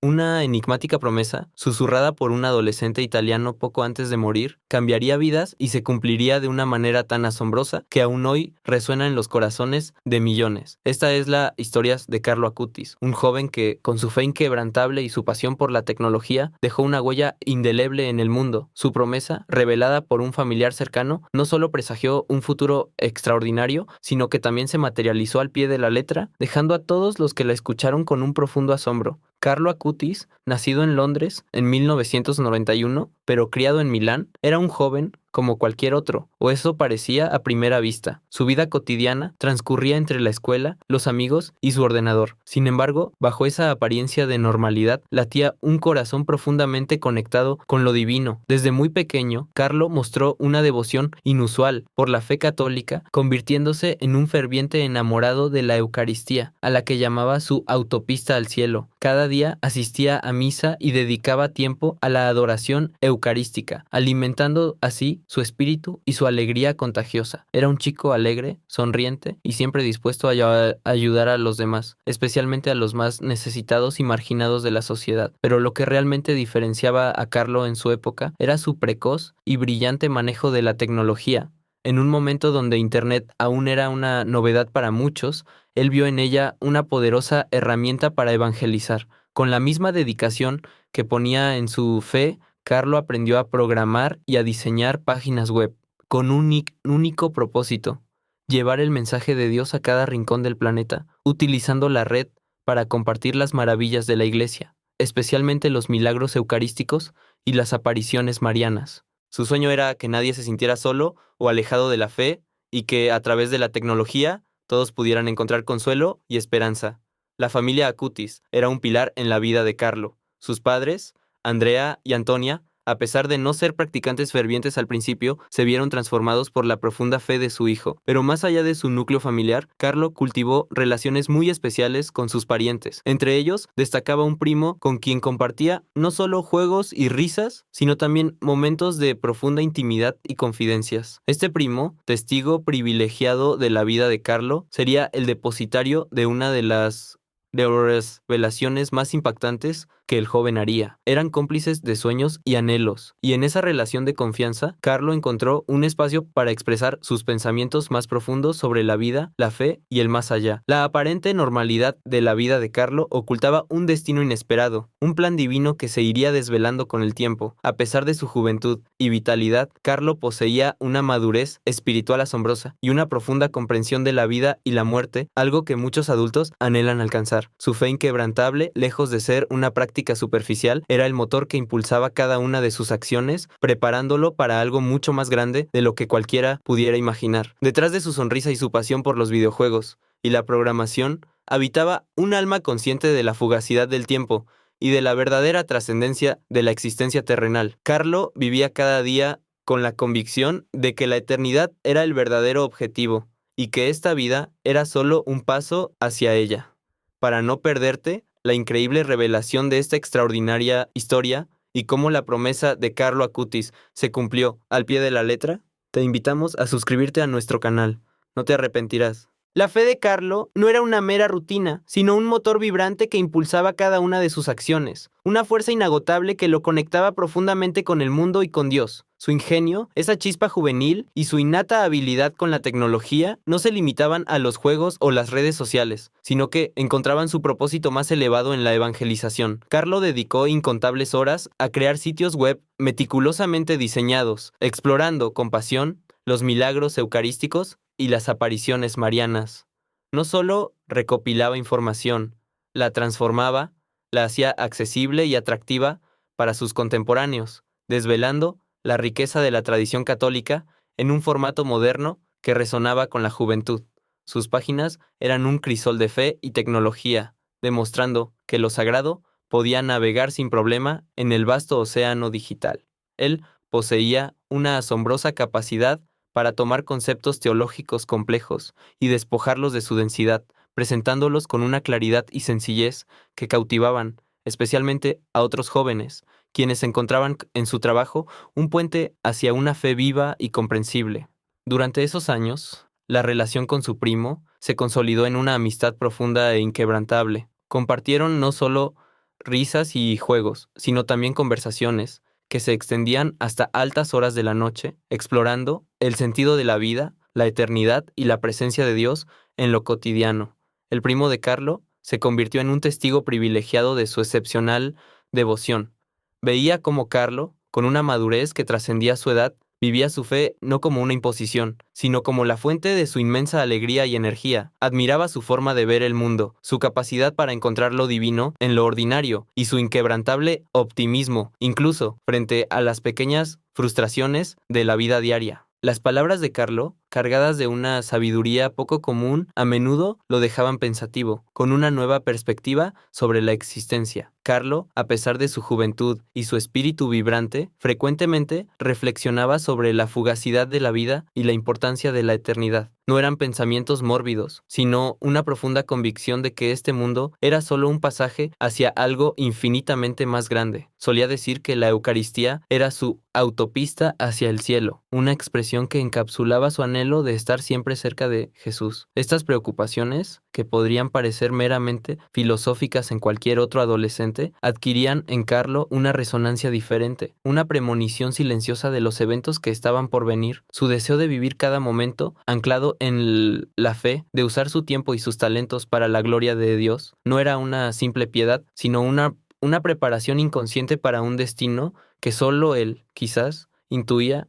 Una enigmática promesa, susurrada por un adolescente italiano poco antes de morir, cambiaría vidas y se cumpliría de una manera tan asombrosa que aún hoy resuena en los corazones de millones. Esta es la historia de Carlo Acutis, un joven que, con su fe inquebrantable y su pasión por la tecnología, dejó una huella indeleble en el mundo. Su promesa, revelada por un familiar cercano, no solo presagió un futuro extraordinario, sino que también se materializó al pie de la letra, dejando a todos los que la escucharon con un profundo asombro. Carlo Acutis, nacido en Londres en 1991, pero criado en Milán, era un joven como cualquier otro, o eso parecía a primera vista. Su vida cotidiana transcurría entre la escuela, los amigos y su ordenador. Sin embargo, bajo esa apariencia de normalidad, latía un corazón profundamente conectado con lo divino. Desde muy pequeño, Carlo mostró una devoción inusual por la fe católica, convirtiéndose en un ferviente enamorado de la Eucaristía, a la que llamaba su autopista al cielo. Cada día asistía a misa y dedicaba tiempo a la adoración eucarística, alimentando así su espíritu y su alegría contagiosa. Era un chico alegre, sonriente y siempre dispuesto a ayudar a los demás, especialmente a los más necesitados y marginados de la sociedad. Pero lo que realmente diferenciaba a Carlo en su época era su precoz y brillante manejo de la tecnología. En un momento donde Internet aún era una novedad para muchos, él vio en ella una poderosa herramienta para evangelizar. Con la misma dedicación que ponía en su fe, Carlo aprendió a programar y a diseñar páginas web, con un único propósito: llevar el mensaje de Dios a cada rincón del planeta, utilizando la red para compartir las maravillas de la Iglesia, especialmente los milagros eucarísticos y las apariciones marianas. Su sueño era que nadie se sintiera solo o alejado de la fe y que, a través de la tecnología, todos pudieran encontrar consuelo y esperanza. La familia Acutis era un pilar en la vida de Carlo. Sus padres, Andrea y Antonia, a pesar de no ser practicantes fervientes al principio, se vieron transformados por la profunda fe de su hijo. Pero más allá de su núcleo familiar, Carlo cultivó relaciones muy especiales con sus parientes. Entre ellos, destacaba un primo con quien compartía no solo juegos y risas, sino también momentos de profunda intimidad y confidencias. Este primo, testigo privilegiado de la vida de Carlo, sería el depositario de una de las revelaciones más impactantes que el joven haría. Eran cómplices de sueños y anhelos, y en esa relación de confianza, Carlo encontró un espacio para expresar sus pensamientos más profundos sobre la vida, la fe y el más allá. La aparente normalidad de la vida de Carlo ocultaba un destino inesperado, un plan divino que se iría desvelando con el tiempo. A pesar de su juventud y vitalidad, Carlo poseía una madurez espiritual asombrosa y una profunda comprensión de la vida y la muerte, algo que muchos adultos anhelan alcanzar. Su fe inquebrantable, lejos de ser una práctica superficial, era el motor que impulsaba cada una de sus acciones, preparándolo para algo mucho más grande de lo que cualquiera pudiera imaginar. Detrás de su sonrisa y su pasión por los videojuegos y la programación, habitaba un alma consciente de la fugacidad del tiempo y de la verdadera trascendencia de la existencia terrenal. Carlo vivía cada día con la convicción de que la eternidad era el verdadero objetivo y que esta vida era solo un paso hacia ella. Para no perderte la increíble revelación de esta extraordinaria historia y cómo la promesa de Carlo Acutis se cumplió al pie de la letra, te invitamos a suscribirte a nuestro canal. No te arrepentirás. La fe de Carlo no era una mera rutina, sino un motor vibrante que impulsaba cada una de sus acciones, una fuerza inagotable que lo conectaba profundamente con el mundo y con Dios. Su ingenio, esa chispa juvenil y su innata habilidad con la tecnología no se limitaban a los juegos o las redes sociales, sino que encontraban su propósito más elevado en la evangelización. Carlo dedicó incontables horas a crear sitios web meticulosamente diseñados, explorando con pasión los milagros eucarísticos y las apariciones marianas. No solo recopilaba información, la transformaba, la hacía accesible y atractiva para sus contemporáneos, desvelando la riqueza de la tradición católica en un formato moderno que resonaba con la juventud. Sus páginas eran un crisol de fe y tecnología, demostrando que lo sagrado podía navegar sin problema en el vasto océano digital. Él poseía una asombrosa capacidad para tomar conceptos teológicos complejos y despojarlos de su densidad, presentándolos con una claridad y sencillez que cautivaban, especialmente a otros jóvenes, quienes encontraban en su trabajo un puente hacia una fe viva y comprensible. Durante esos años, la relación con su primo se consolidó en una amistad profunda e inquebrantable. Compartieron no solo risas y juegos, sino también conversaciones que se extendían hasta altas horas de la noche, explorando el sentido de la vida, la eternidad y la presencia de Dios en lo cotidiano. El primo de Carlo se convirtió en un testigo privilegiado de su excepcional devoción. Veía cómo Carlo, con una madurez que trascendía su edad, vivía su fe no como una imposición, sino como la fuente de su inmensa alegría y energía. Admiraba su forma de ver el mundo, su capacidad para encontrar lo divino en lo ordinario y su inquebrantable optimismo, incluso frente a las pequeñas frustraciones de la vida diaria. Las palabras de Carlo, cargadas de una sabiduría poco común, a menudo lo dejaban pensativo, con una nueva perspectiva sobre la existencia. Carlo, a pesar de su juventud y su espíritu vibrante, frecuentemente reflexionaba sobre la fugacidad de la vida y la importancia de la eternidad. No eran pensamientos mórbidos, sino una profunda convicción de que este mundo era solo un pasaje hacia algo infinitamente más grande. Solía decir que la Eucaristía era su autopista hacia el cielo, una expresión que encapsulaba su anhelo de estar siempre cerca de Jesús. Estas preocupaciones, que podrían parecer meramente filosóficas en cualquier otro adolescente, adquirían en Carlo una resonancia diferente, una premonición silenciosa de los eventos que estaban por venir, su deseo de vivir cada momento anclado en la fe, de usar su tiempo y sus talentos para la gloria de Dios. No era una simple piedad, sino una preparación inconsciente para un destino que solo él, quizás, intuía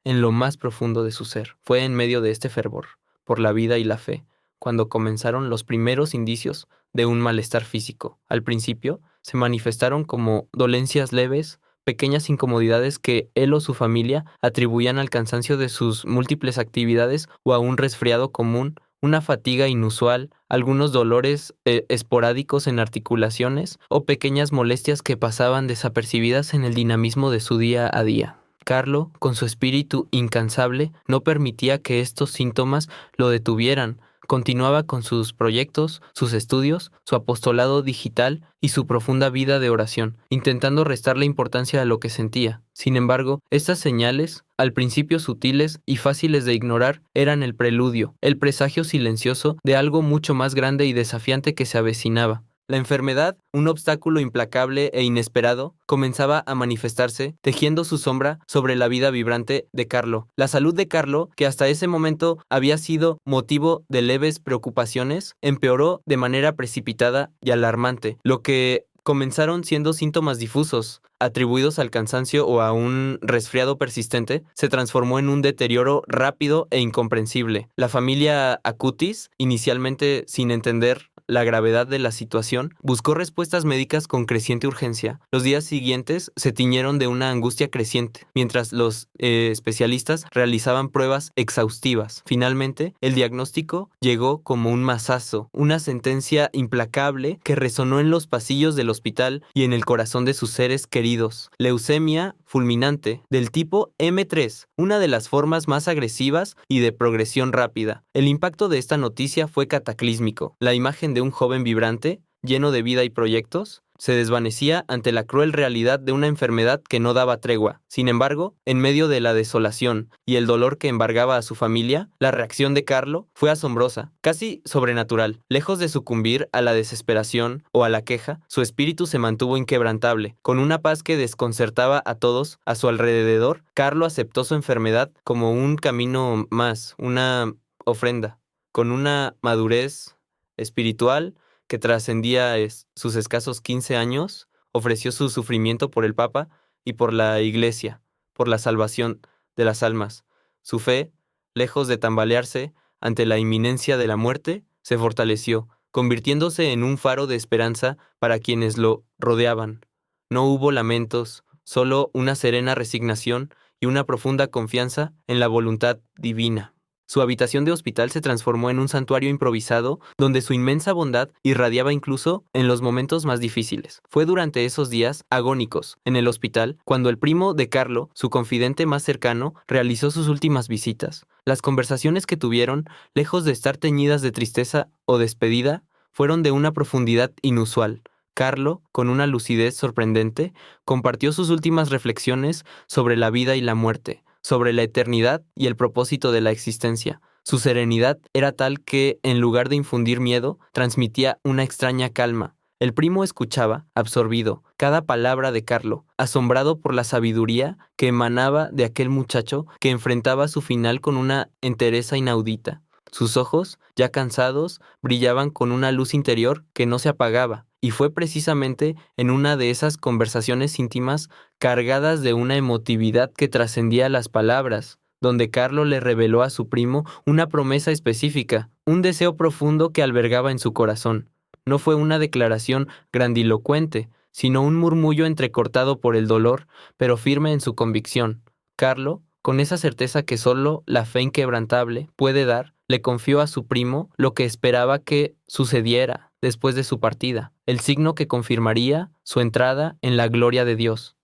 en lo más profundo de su ser. Fue en medio de este fervor por la vida y la fe cuando comenzaron los primeros indicios de un malestar físico. Al principio, se manifestaron como dolencias leves, pequeñas incomodidades que él o su familia atribuían al cansancio de sus múltiples actividades o a un resfriado común, una fatiga inusual, algunos dolores esporádicos en articulaciones o pequeñas molestias que pasaban desapercibidas en el dinamismo de su día a día. Carlo, con su espíritu incansable, no permitía que estos síntomas lo detuvieran. Continuaba con sus proyectos, sus estudios, su apostolado digital y su profunda vida de oración, intentando restarle importancia a lo que sentía. Sin embargo, estas señales, al principio sutiles y fáciles de ignorar, eran el preludio, el presagio silencioso de algo mucho más grande y desafiante que se avecinaba. La enfermedad, un obstáculo implacable e inesperado, comenzaba a manifestarse, tejiendo su sombra sobre la vida vibrante de Carlo. La salud de Carlo, que hasta ese momento había sido motivo de leves preocupaciones, empeoró de manera precipitada y alarmante, lo que comenzaron siendo síntomas difusos, atribuidos al cansancio o a un resfriado persistente, se transformó en un deterioro rápido e incomprensible. La familia Acutis, inicialmente sin entender la gravedad de la situación, buscó respuestas médicas con creciente urgencia. Los días siguientes se tiñeron de una angustia creciente, mientras los especialistas realizaban pruebas exhaustivas. Finalmente, el diagnóstico llegó como un mazazo, una sentencia implacable que resonó en los pasillos del hospital y en el corazón de sus seres queridos. Leucemia fulminante del tipo M3, una de las formas más agresivas y de progresión rápida. El impacto de esta noticia fue cataclísmico. La imagen de un joven vibrante, lleno de vida y proyectos, se desvanecía ante la cruel realidad de una enfermedad que no daba tregua. Sin embargo, en medio de la desolación y el dolor que embargaba a su familia, la reacción de Carlo fue asombrosa, casi sobrenatural. Lejos de sucumbir a la desesperación o a la queja, su espíritu se mantuvo inquebrantable. Con una paz que desconcertaba a todos a su alrededor, Carlo aceptó su enfermedad como un camino más, una ofrenda, con una madurez espiritual que trascendía sus escasos 15 años, ofreció su sufrimiento por el Papa y por la Iglesia, por la salvación de las almas. Su fe, lejos de tambalearse ante la inminencia de la muerte, se fortaleció, convirtiéndose en un faro de esperanza para quienes lo rodeaban. No hubo lamentos, solo una serena resignación y una profunda confianza en la voluntad divina. Su habitación de hospital se transformó en un santuario improvisado donde su inmensa bondad irradiaba incluso en los momentos más difíciles. Fue durante esos días agónicos en el hospital cuando el primo de Carlo, su confidente más cercano, realizó sus últimas visitas. Las conversaciones que tuvieron, lejos de estar teñidas de tristeza o despedida, fueron de una profundidad inusual. Carlo, con una lucidez sorprendente, compartió sus últimas reflexiones sobre la vida y la muerte, sobre la eternidad y el propósito de la existencia. Su serenidad era tal que, en lugar de infundir miedo, transmitía una extraña calma. El primo escuchaba, absorbido, cada palabra de Carlo, asombrado por la sabiduría que emanaba de aquel muchacho que enfrentaba su final con una entereza inaudita. Sus ojos, ya cansados, brillaban con una luz interior que no se apagaba, y fue precisamente en una de esas conversaciones íntimas cargadas de una emotividad que trascendía las palabras, donde Carlo le reveló a su primo una promesa específica, un deseo profundo que albergaba en su corazón. No fue una declaración grandilocuente, sino un murmullo entrecortado por el dolor, pero firme en su convicción. Carlo, con esa certeza que solo la fe inquebrantable puede dar, le confió a su primo lo que esperaba que sucediera después de su partida, el signo que confirmaría su entrada en la gloria de Dios.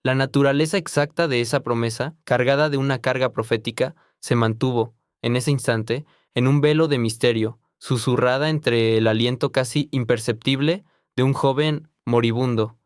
La naturaleza exacta de esa promesa, cargada de una carga profética, se mantuvo, en ese instante, en un velo de misterio, susurrada entre el aliento casi imperceptible de un joven moribundo.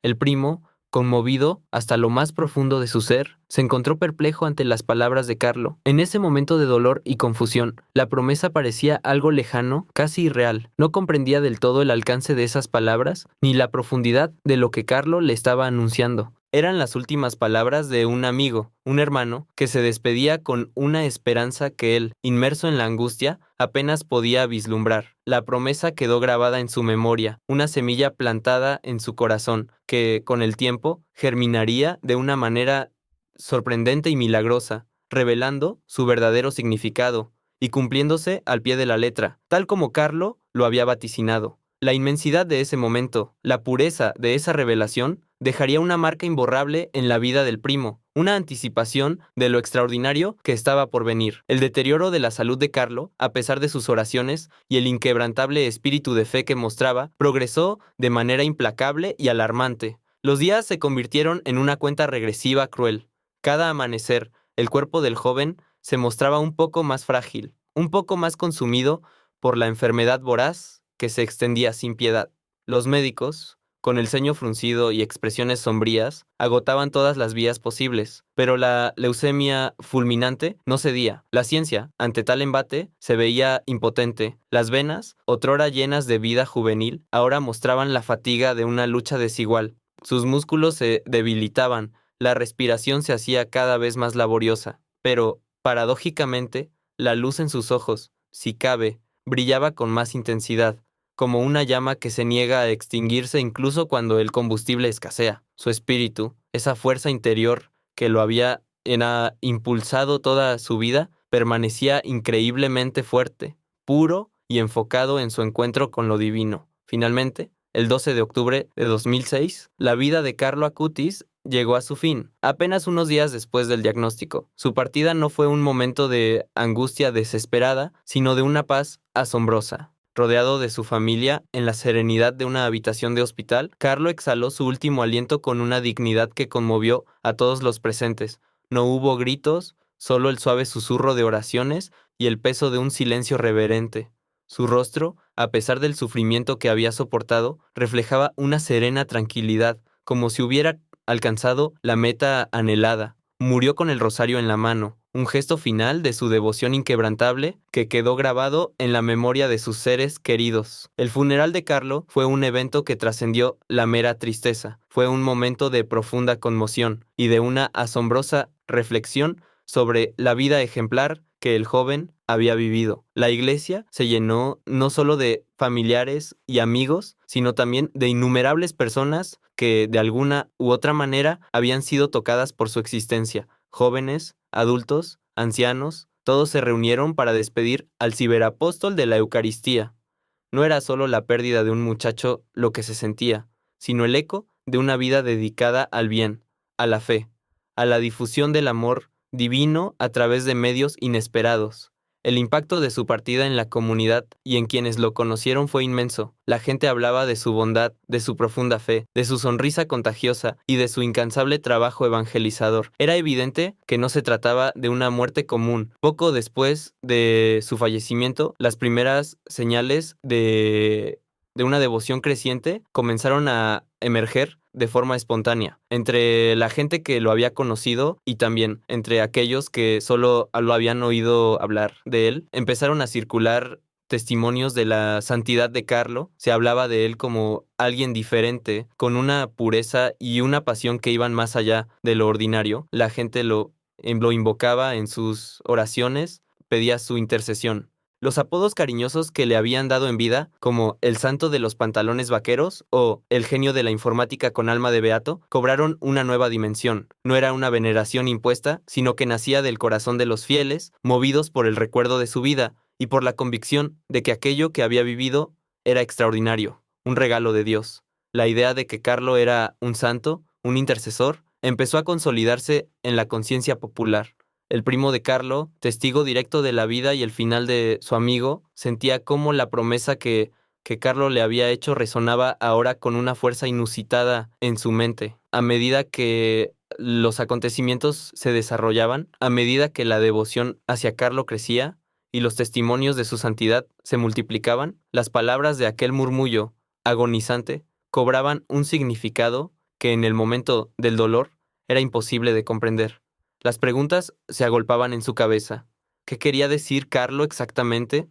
El primo, conmovido hasta lo más profundo de su ser, se encontró perplejo ante las palabras de Carlo. En ese momento de dolor y confusión, la promesa parecía algo lejano, casi irreal. No comprendía del todo el alcance de esas palabras, ni la profundidad de lo que Carlo le estaba anunciando. Eran las últimas palabras de un amigo, un hermano, que se despedía con una esperanza que él, inmerso en la angustia, apenas podía vislumbrar. La promesa quedó grabada en su memoria, una semilla plantada en su corazón, que, con el tiempo, germinaría de una manera sorprendente y milagrosa, revelando su verdadero significado y cumpliéndose al pie de la letra, tal como Carlo lo había vaticinado. La inmensidad de ese momento, la pureza de esa revelación, dejaría una marca imborrable en la vida del primo, una anticipación de lo extraordinario que estaba por venir. El deterioro de la salud de Carlo, a pesar de sus oraciones y el inquebrantable espíritu de fe que mostraba, progresó de manera implacable y alarmante. Los días se convirtieron en una cuenta regresiva cruel. Cada amanecer, el cuerpo del joven se mostraba un poco más frágil, un poco más consumido por la enfermedad voraz que se extendía sin piedad. Los médicos, con el ceño fruncido y expresiones sombrías, agotaban todas las vías posibles, pero la leucemia fulminante no cedía. La ciencia, ante tal embate, se veía impotente. Las venas, otrora llenas de vida juvenil, ahora mostraban la fatiga de una lucha desigual. Sus músculos se debilitaban, la respiración se hacía cada vez más laboriosa, pero, paradójicamente, la luz en sus ojos, si cabe, brillaba con más intensidad, como una llama que se niega a extinguirse incluso cuando el combustible escasea. Su espíritu, esa fuerza interior que lo había impulsado toda su vida, permanecía increíblemente fuerte, puro y enfocado en su encuentro con lo divino. Finalmente, el 12 de octubre de 2006, la vida de Carlo Acutis llegó a su fin, apenas unos días después del diagnóstico. Su partida no fue un momento de angustia desesperada, sino de una paz asombrosa. Rodeado de su familia, en la serenidad de una habitación de hospital, Carlo exhaló su último aliento con una dignidad que conmovió a todos los presentes. No hubo gritos, solo el suave susurro de oraciones y el peso de un silencio reverente. Su rostro, a pesar del sufrimiento que había soportado, reflejaba una serena tranquilidad, como si hubiera alcanzado la meta anhelada. Murió con el rosario en la mano, un gesto final de su devoción inquebrantable que quedó grabado en la memoria de sus seres queridos. El funeral de Carlo fue un evento que trascendió la mera tristeza, fue un momento de profunda conmoción y de una asombrosa reflexión sobre la vida ejemplar que el joven había vivido. La iglesia se llenó no solo de familiares y amigos, sino también de innumerables personas que de alguna u otra manera habían sido tocadas por su existencia. Jóvenes, adultos, ancianos, todos se reunieron para despedir al ciberapóstol de la Eucaristía. No era solo la pérdida de un muchacho lo que se sentía, sino el eco de una vida dedicada al bien, a la fe, a la difusión del amor divino a través de medios inesperados. El impacto de su partida en la comunidad y en quienes lo conocieron fue inmenso. La gente hablaba de su bondad, de su profunda fe, de su sonrisa contagiosa y de su incansable trabajo evangelizador. Era evidente que no se trataba de una muerte común. Poco después de su fallecimiento, las primeras señales de una devoción creciente comenzaron a emerger de forma espontánea, entre la gente que lo había conocido y también entre aquellos que solo lo habían oído hablar de él. Empezaron a circular testimonios de la santidad de Carlo, se hablaba de él como alguien diferente, con una pureza y una pasión que iban más allá de lo ordinario. La gente lo invocaba en sus oraciones, pedía su intercesión. Los apodos cariñosos que le habían dado en vida, como el santo de los pantalones vaqueros o el genio de la informática con alma de beato, cobraron una nueva dimensión. No era una veneración impuesta, sino que nacía del corazón de los fieles, movidos por el recuerdo de su vida y por la convicción de que aquello que había vivido era extraordinario, un regalo de Dios. La idea de que Carlo era un santo, un intercesor, empezó a consolidarse en la conciencia popular. El primo de Carlo, testigo directo de la vida y el final de su amigo, sentía cómo la promesa que Carlo le había hecho resonaba ahora con una fuerza inusitada en su mente. A medida que los acontecimientos se desarrollaban, a medida que la devoción hacia Carlo crecía y los testimonios de su santidad se multiplicaban, las palabras de aquel murmullo agonizante cobraban un significado que en el momento del dolor era imposible de comprender. Las preguntas se agolpaban en su cabeza. ¿Qué quería decir Carlo exactamente?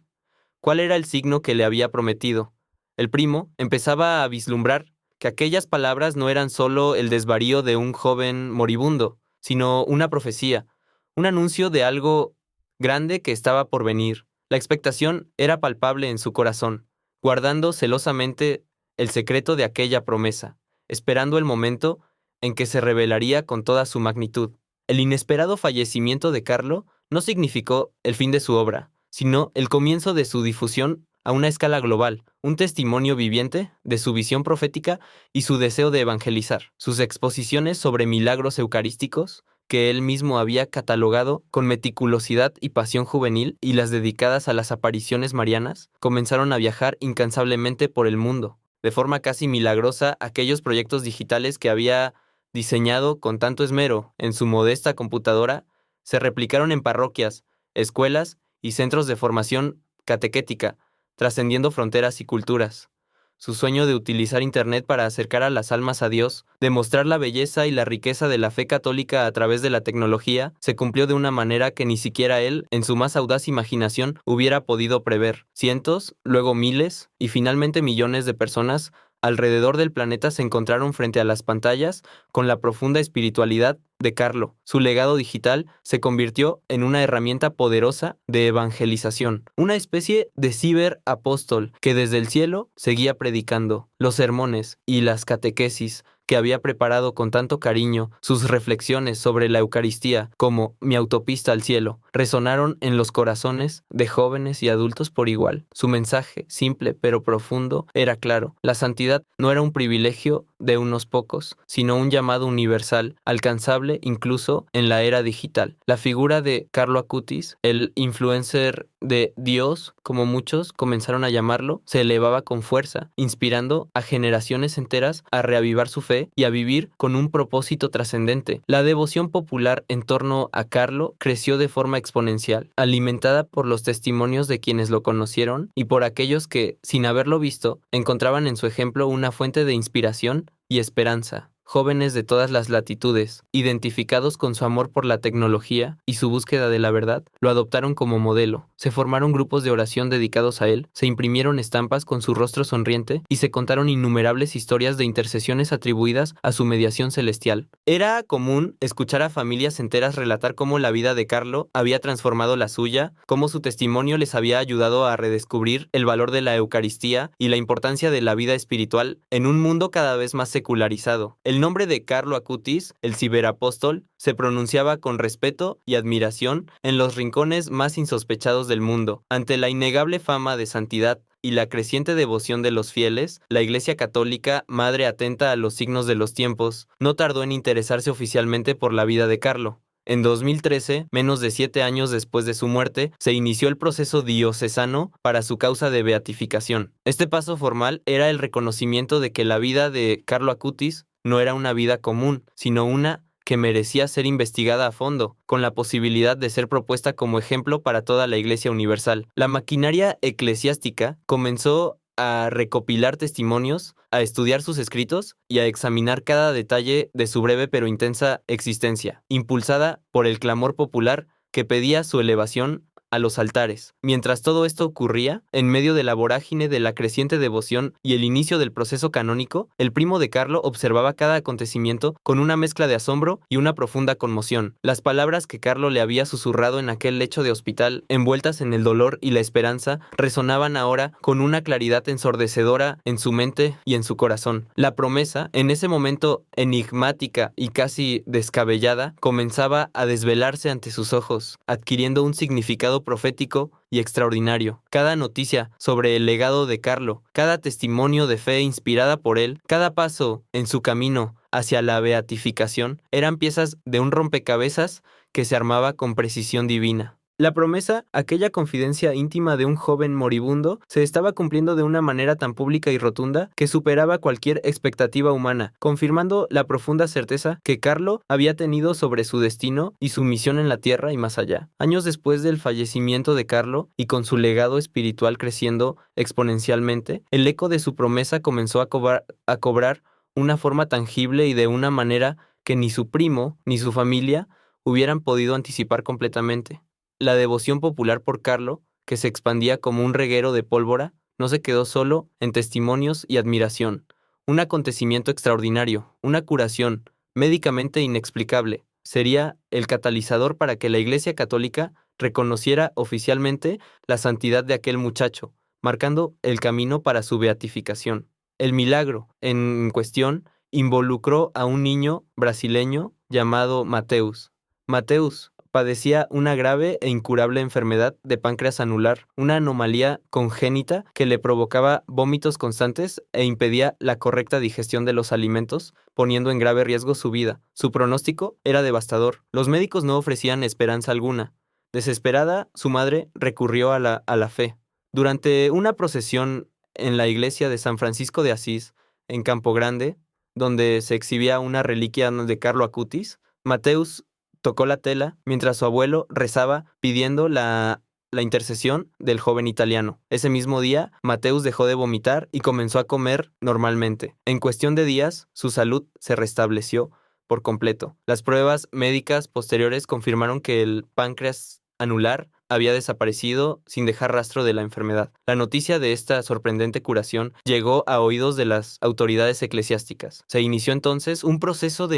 ¿Cuál era el signo que le había prometido? El primo empezaba a vislumbrar que aquellas palabras no eran solo el desvarío de un joven moribundo, sino una profecía, un anuncio de algo grande que estaba por venir. La expectación era palpable en su corazón, guardando celosamente el secreto de aquella promesa, esperando el momento en que se revelaría con toda su magnitud. El inesperado fallecimiento de Carlo no significó el fin de su obra, sino el comienzo de su difusión a una escala global, un testimonio viviente de su visión profética y su deseo de evangelizar. Sus exposiciones sobre milagros eucarísticos, que él mismo había catalogado con meticulosidad y pasión juvenil, y las dedicadas a las apariciones marianas, comenzaron a viajar incansablemente por el mundo. De forma casi milagrosa, aquellos proyectos digitales que había diseñado con tanto esmero en su modesta computadora, se replicaron en parroquias, escuelas y centros de formación catequética, trascendiendo fronteras y culturas. Su sueño de utilizar Internet para acercar a las almas a Dios, demostrar la belleza y la riqueza de la fe católica a través de la tecnología, se cumplió de una manera que ni siquiera él, en su más audaz imaginación, hubiera podido prever. Cientos, luego miles y finalmente millones de personas alrededor del planeta se encontraron frente a las pantallas con la profunda espiritualidad de Carlo. Su legado digital se convirtió en una herramienta poderosa de evangelización, una especie de ciberapóstol que desde el cielo seguía predicando. Los sermones y las catequesis que había preparado con tanto cariño, sus reflexiones sobre la Eucaristía como mi autopista al cielo, resonaron en los corazones de jóvenes y adultos por igual. Su mensaje, simple pero profundo, era claro. La santidad no era un privilegio de unos pocos, sino un llamado universal, alcanzable incluso en la era digital. La figura de Carlo Acutis, el influencer de Dios, como muchos comenzaron a llamarlo, se elevaba con fuerza, inspirando a generaciones enteras a reavivar su fe y a vivir con un propósito trascendente. La devoción popular en torno a Carlo creció de forma exponencial, alimentada por los testimonios de quienes lo conocieron y por aquellos que, sin haberlo visto, encontraban en su ejemplo una fuente de inspiración y esperanza. Jóvenes de todas las latitudes, identificados con su amor por la tecnología y su búsqueda de la verdad, lo adoptaron como modelo. Se formaron grupos de oración dedicados a él, se imprimieron estampas con su rostro sonriente y se contaron innumerables historias de intercesiones atribuidas a su mediación celestial. Era común escuchar a familias enteras relatar cómo la vida de Carlo había transformado la suya, cómo su testimonio les había ayudado a redescubrir el valor de la Eucaristía y la importancia de la vida espiritual en un mundo cada vez más secularizado. El nombre de Carlo Acutis, el ciberapóstol, se pronunciaba con respeto y admiración en los rincones más insospechados del mundo. Ante la innegable fama de santidad y la creciente devoción de los fieles, la Iglesia Católica, madre atenta a los signos de los tiempos, no tardó en interesarse oficialmente por la vida de Carlo. En 2013, menos de 7 años después de su muerte, se inició el proceso diocesano para su causa de beatificación. Este paso formal era el reconocimiento de que la vida de Carlo Acutis no era una vida común, sino una que merecía ser investigada a fondo, con la posibilidad de ser propuesta como ejemplo para toda la Iglesia universal. La maquinaria eclesiástica comenzó a recopilar testimonios, a estudiar sus escritos y a examinar cada detalle de su breve pero intensa existencia, impulsada por el clamor popular que pedía su elevación a los altares. Mientras todo esto ocurría, en medio de la vorágine de la creciente devoción y el inicio del proceso canónico, el primo de Carlo observaba cada acontecimiento con una mezcla de asombro y una profunda conmoción. Las palabras que Carlo le había susurrado en aquel lecho de hospital, envueltas en el dolor y la esperanza, resonaban ahora con una claridad ensordecedora en su mente y en su corazón. La promesa, en ese momento enigmática y casi descabellada, comenzaba a desvelarse ante sus ojos, adquiriendo un significado profético y extraordinario. Cada noticia sobre el legado de Carlo, cada testimonio de fe inspirada por él, cada paso en su camino hacia la beatificación, eran piezas de un rompecabezas que se armaba con precisión divina. La promesa, aquella confidencia íntima de un joven moribundo, se estaba cumpliendo de una manera tan pública y rotunda que superaba cualquier expectativa humana, confirmando la profunda certeza que Carlo había tenido sobre su destino y su misión en la tierra y más allá. Años después del fallecimiento de Carlo, y con su legado espiritual creciendo exponencialmente, el eco de su promesa comenzó a cobrar una forma tangible y de una manera que ni su primo ni su familia hubieran podido anticipar completamente. La devoción popular por Carlo, que se expandía como un reguero de pólvora, no se quedó solo en testimonios y admiración. Un acontecimiento extraordinario, una curación médicamente inexplicable, sería el catalizador para que la Iglesia Católica reconociera oficialmente la santidad de aquel muchacho, marcando el camino para su beatificación. El milagro en cuestión involucró a un niño brasileño llamado Mateus. Mateus padecía una grave e incurable enfermedad de páncreas anular, una anomalía congénita que le provocaba vómitos constantes e impedía la correcta digestión de los alimentos, poniendo en grave riesgo su vida. Su pronóstico era devastador. Los médicos no ofrecían esperanza alguna. Desesperada, su madre recurrió a la fe. Durante una procesión en la iglesia de San Francisco de Asís, en Campo Grande, donde se exhibía una reliquia de Carlo Acutis, Mateus tocó la tela mientras su abuelo rezaba pidiendo la intercesión del joven italiano. Ese mismo día, Mateus dejó de vomitar y comenzó a comer normalmente. En cuestión de días, su salud se restableció por completo. Las pruebas médicas posteriores confirmaron que el páncreas anular había desaparecido sin dejar rastro de la enfermedad. La noticia de esta sorprendente curación llegó a oídos de las autoridades eclesiásticas. Se inició entonces un proceso de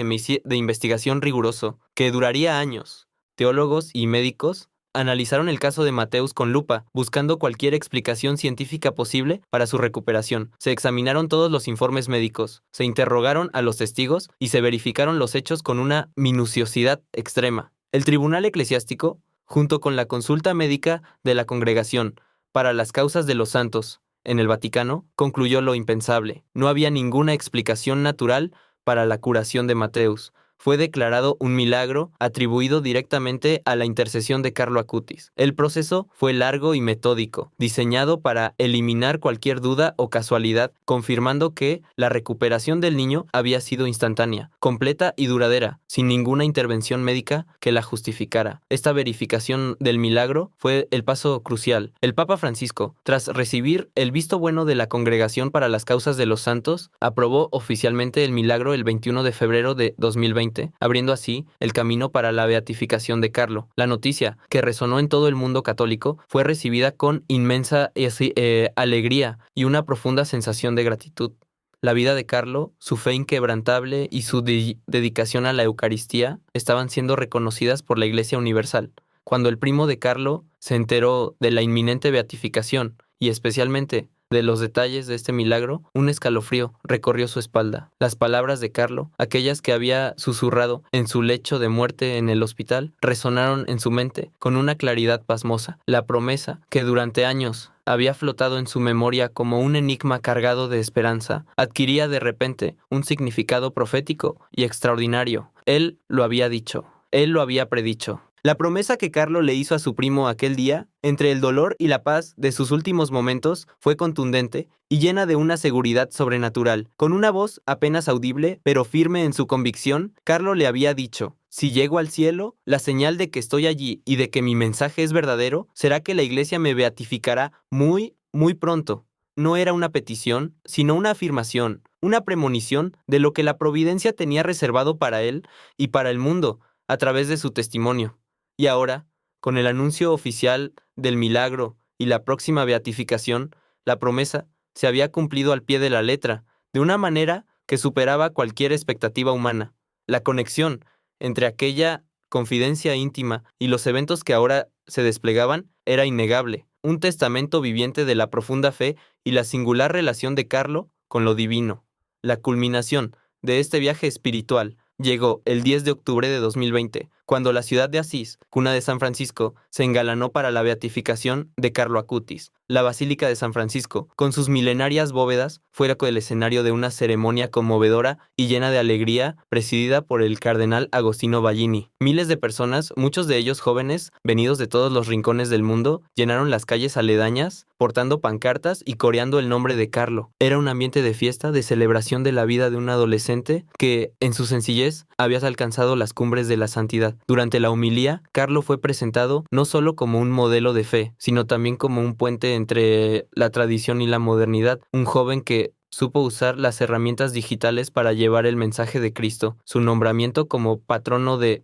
investigación riguroso que duraría años. Teólogos y médicos analizaron el caso de Mateus con lupa, buscando cualquier explicación científica posible para su recuperación. Se examinaron todos los informes médicos, se interrogaron a los testigos y se verificaron los hechos con una minuciosidad extrema. El tribunal eclesiástico, junto con la consulta médica de la Congregación para las Causas de los Santos en el Vaticano, concluyó lo impensable. No había ninguna explicación natural para la curación de Mateus. Fue declarado un milagro atribuido directamente a la intercesión de Carlo Acutis. El proceso fue largo y metódico, diseñado para eliminar cualquier duda o casualidad, confirmando que la recuperación del niño había sido instantánea, completa y duradera, sin ninguna intervención médica que la justificara. Esta verificación del milagro fue el paso crucial. El Papa Francisco, tras recibir el visto bueno de la Congregación para las Causas de los Santos, aprobó oficialmente el milagro el 21 de febrero de 2020. Abriendo así el camino para la beatificación de Carlo. La noticia, que resonó en todo el mundo católico, fue recibida con inmensa alegría y una profunda sensación de gratitud. La vida de Carlo, su fe inquebrantable y su dedicación a la Eucaristía estaban siendo reconocidas por la Iglesia Universal. Cuando el primo de Carlo se enteró de la inminente beatificación y especialmente de los detalles de este milagro, un escalofrío recorrió su espalda. Las palabras de Carlo, aquellas que había susurrado en su lecho de muerte en el hospital, resonaron en su mente con una claridad pasmosa. La promesa, que durante años había flotado en su memoria como un enigma cargado de esperanza, adquiría de repente un significado profético y extraordinario. Él lo había dicho, él lo había predicho. La promesa que Carlo le hizo a su primo aquel día, entre el dolor y la paz de sus últimos momentos, fue contundente y llena de una seguridad sobrenatural. Con una voz apenas audible, pero firme en su convicción, Carlo le había dicho: si llego al cielo, la señal de que estoy allí y de que mi mensaje es verdadero, será que la Iglesia me beatificará muy, muy pronto. No era una petición, sino una afirmación, una premonición de lo que la providencia tenía reservado para él y para el mundo, a través de su testimonio. Y ahora, con el anuncio oficial del milagro y la próxima beatificación, la promesa se había cumplido al pie de la letra, de una manera que superaba cualquier expectativa humana. La conexión entre aquella confidencia íntima y los eventos que ahora se desplegaban era innegable, un testamento viviente de la profunda fe y la singular relación de Carlo con lo divino. La culminación de este viaje espiritual llegó el 10 de octubre de 2020, cuando la ciudad de Asís, cuna de San Francisco, se engalanó para la beatificación de Carlo Acutis. La Basílica de San Francisco, con sus milenarias bóvedas, fue el escenario de una ceremonia conmovedora y llena de alegría, presidida por el cardenal Agostino Ballini. Miles de personas, muchos de ellos jóvenes, venidos de todos los rincones del mundo, llenaron las calles aledañas, portando pancartas y coreando el nombre de Carlo. Era un ambiente de fiesta, de celebración de la vida de un adolescente que, en su sencillez, había alcanzado las cumbres de la santidad. Durante la homilía, Carlo fue presentado no solo como un modelo de fe, sino también como un puente entre la tradición y la modernidad, un joven que supo usar las herramientas digitales para llevar el mensaje de Cristo. Su nombramiento como patrono de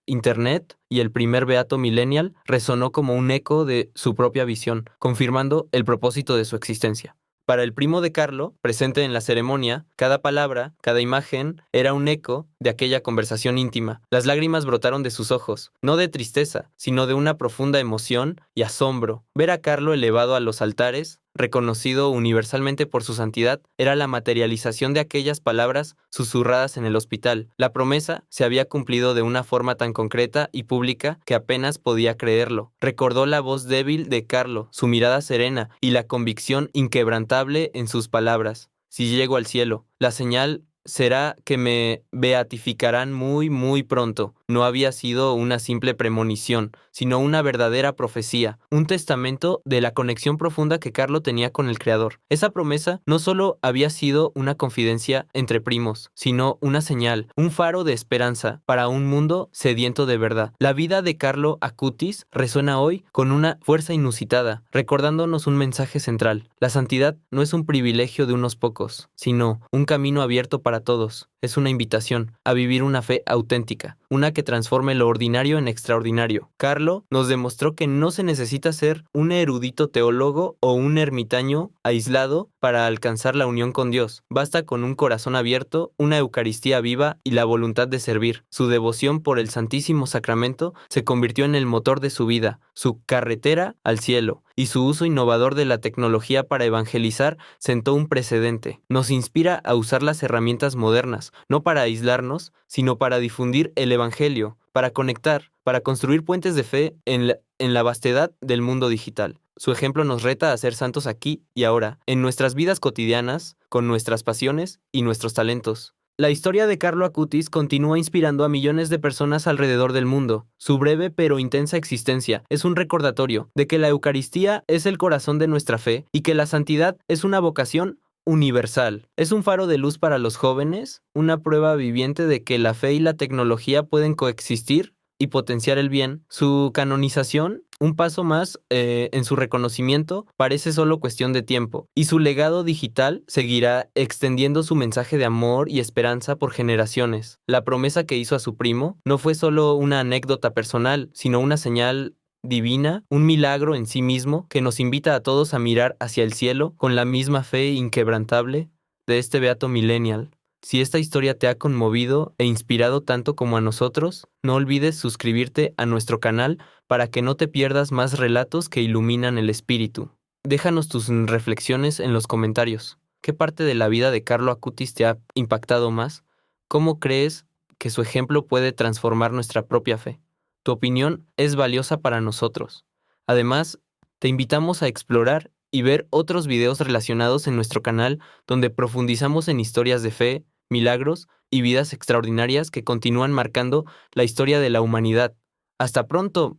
Internet y el primer beato millennial resonó como un eco de su propia visión, confirmando el propósito de su existencia. Para el primo de Carlo, presente en la ceremonia, cada palabra, cada imagen, era un eco de aquella conversación íntima. Las lágrimas brotaron de sus ojos, no de tristeza, sino de una profunda emoción y asombro. Ver a Carlo elevado a los altares, reconocido universalmente por su santidad, era la materialización de aquellas palabras susurradas en el hospital. La promesa se había cumplido de una forma tan concreta y pública que apenas podía creerlo. Recordó la voz débil de Carlo, su mirada serena y la convicción inquebrantable en sus palabras. Si llego al cielo, la señal será que me beatificarán muy, muy pronto. No había sido una simple premonición, sino una verdadera profecía, un testamento de la conexión profunda que Carlo tenía con el Creador. Esa promesa no solo había sido una confidencia entre primos, sino una señal, un faro de esperanza para un mundo sediento de verdad. La vida de Carlo Acutis resuena hoy con una fuerza inusitada, recordándonos un mensaje central. La santidad no es un privilegio de unos pocos, sino un camino abierto para todos. Es una invitación a vivir una fe auténtica, una que transforme lo ordinario en extraordinario. Carlo nos demostró que no se necesita ser un erudito teólogo o un ermitaño aislado para alcanzar la unión con Dios. Basta con un corazón abierto, una Eucaristía viva y la voluntad de servir. Su devoción por el Santísimo Sacramento se convirtió en el motor de su vida, su carretera al cielo, y su uso innovador de la tecnología para evangelizar sentó un precedente. Nos inspira a usar las herramientas modernas, no para aislarnos, sino para difundir el Evangelio, para conectar, para construir puentes de fe en la vastedad del mundo digital. Su ejemplo nos reta a ser santos aquí y ahora, en nuestras vidas cotidianas, con nuestras pasiones y nuestros talentos. La historia de Carlo Acutis continúa inspirando a millones de personas alrededor del mundo. Su breve pero intensa existencia es un recordatorio de que la Eucaristía es el corazón de nuestra fe y que la santidad es una vocación universal. Es un faro de luz para los jóvenes, una prueba viviente de que la fe y la tecnología pueden coexistir y potenciar el bien. Su canonización, un paso más en su reconocimiento, parece solo cuestión de tiempo, y su legado digital seguirá extendiendo su mensaje de amor y esperanza por generaciones. La promesa que hizo a su primo no fue solo una anécdota personal, sino una señal divina, un milagro en sí mismo que nos invita a todos a mirar hacia el cielo con la misma fe inquebrantable de este beato millennial. Si esta historia te ha conmovido e inspirado tanto como a nosotros, no olvides suscribirte a nuestro canal para que no te pierdas más relatos que iluminan el espíritu. Déjanos tus reflexiones en los comentarios. ¿Qué parte de la vida de Carlo Acutis te ha impactado más? ¿Cómo crees que su ejemplo puede transformar nuestra propia fe? Tu opinión es valiosa para nosotros. Además, te invitamos a explorar y ver otros videos relacionados en nuestro canal donde profundizamos en historias de fe, milagros y vidas extraordinarias que continúan marcando la historia de la humanidad. Hasta pronto.